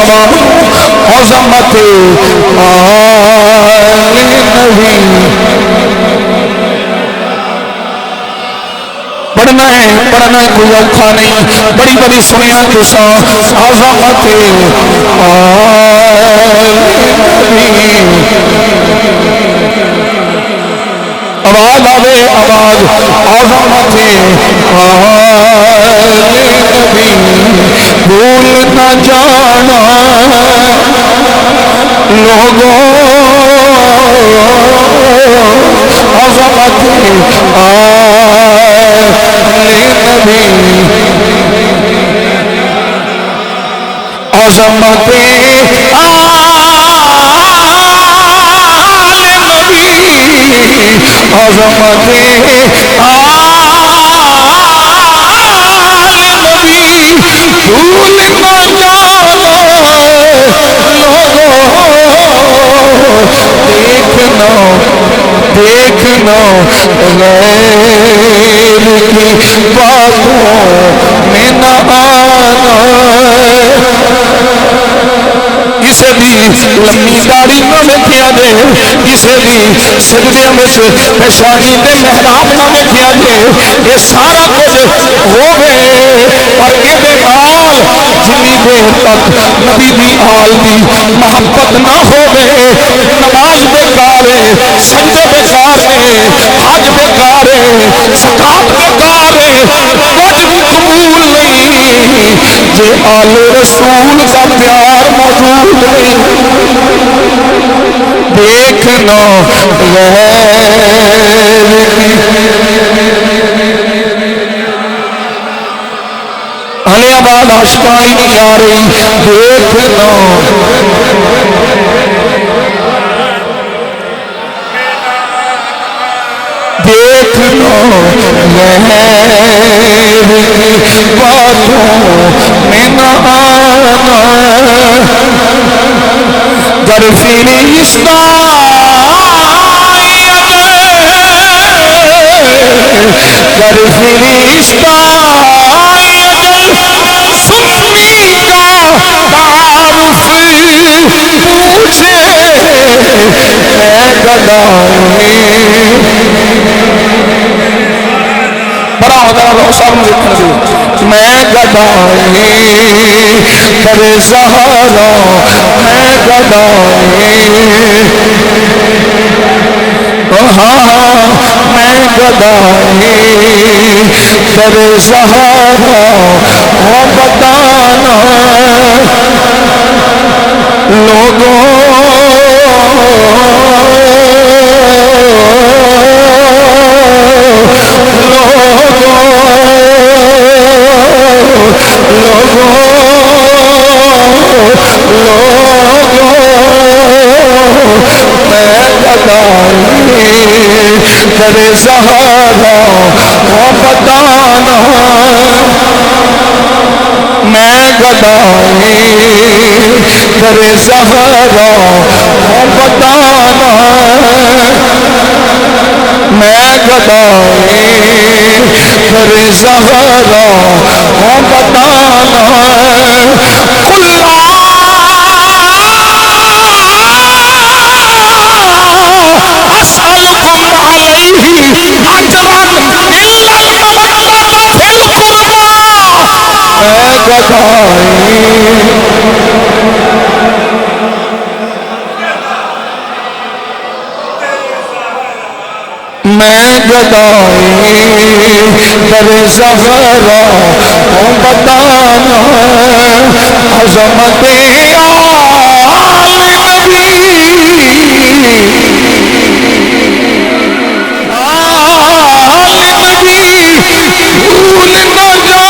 عظمت آل نبی پڑھنا ہے کوئی اوکھا نہیں بڑی بڑی سنیا تسا عظمت آل نبی آواز آوے آواز عظمت آل نبی بھول نہ جانا لوگوں عظمت آل نبی عظمت عظمت بھول نہ جانا دیکھنا غیر کی باتوں میں نہ آنا کسے بھی لمبی داڑھی نہ ویکھیا جے کسے بھی سجدے وچ پیشانی تے محراب نہ ویکھیا جے یہ سارا کچھ ہووے پر ایدے نال جنی دیر تک نبی دی آل دی محبت نہ ہووے نماز بیکار ہے سجدے بیکار ہے حج بیکار ہے زکات بیکار ہے کچھ بھی قبول نہیں جے آل رسول کا پیار موجود نہیں دیکھنا غیر کی ہلے آباد عاشقائی نہیں آ رہی دیکھنا غیر کی باتوں میں نہ آنا گر فرشتہ گر فرشتہ سنی کا تعارف پوچھے میں گدائی بڑا ہوتا ہے روشن لکھن دی میں گدائی در زہرا میں گدائی میں گدائی در زہرا وہ بتانا لوگوں در زہرا وہ بتانا میں گدائی در زہرا وہ بتانا میں گدائی در زہرا وہ بتانا میں گدائی در زہرا وہ بتانا عظمت آل نبی بھول نہ جانا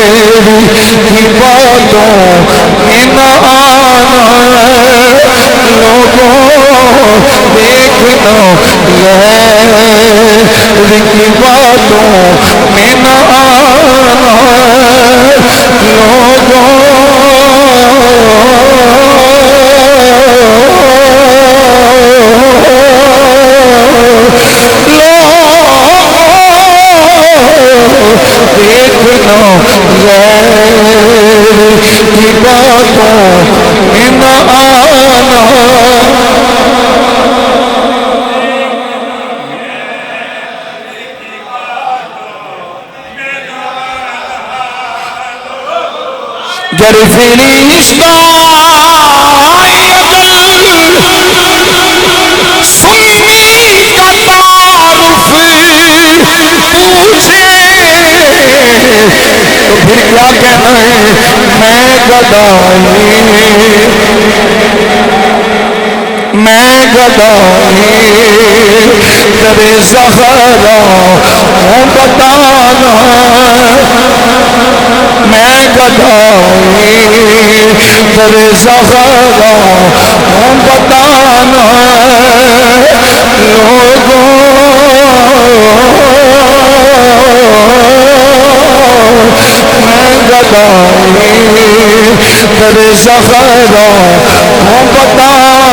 لوگوں دیکھنا غیر کی باتوں میں نہ آنا لوگوں دیکھنا غیر کی باتوں میں نہ آنا لوگوں گر فرشتہ سنی کا تعارف پوچھے تو پھر کیا کہنا ہے میں گدائی تیرے زہرا ہوں بتانا میں گدائی تیرے زہرا ہوں بتانا لوگوں میں گدائی تیرے زہرا ہوں بتانا